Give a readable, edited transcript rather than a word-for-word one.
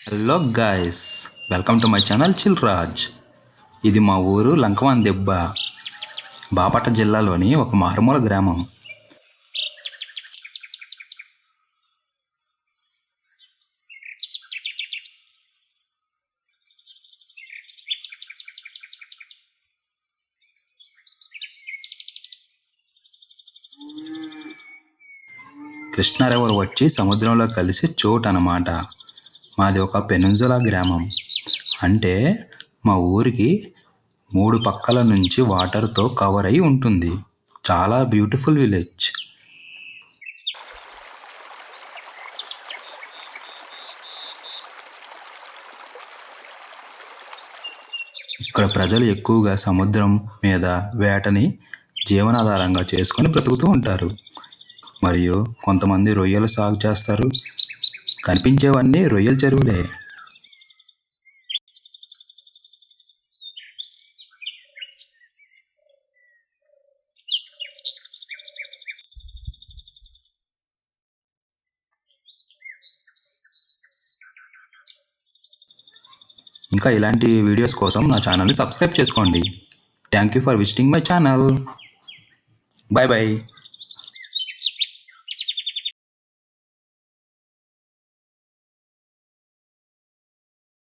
Hello guys, welcome to my channel chill Raj. ఇది మా ఊరు లంకవాన్ దెబ్బ, బాపట్ల జిల్లాలోని ఒక మారుమూల గ్రామం. కృష్ణా రివర్ వచ్చి సముద్రంలో కలిసి చోటు అన్నమాట. మాది ఒక పెనుజులా గ్రామం. అంటే మా ఊరికి 3 పక్కల నుంచి వాటర్తో కవర్ అయి ఉంటుంది. చాలా బ్యూటిఫుల్ విలేజ్. ఇక్కడ ప్రజలు ఎక్కువగా సముద్రం మీద వేటని జీవనాధారంగా చేసుకొని బ్రతుకుతూ ఉంటారు. మరియు కొంతమంది రొయ్యల సాగు చేస్తారు. కనిపించేవన్నీ రొయ్యల చెరువులే. ఇంకా ఇలాంటి వీడియోస్ కోసం నా ఛానల్ని సబ్స్క్రైబ్ చేసుకోండి. Thank you for visiting my channel. Bye bye.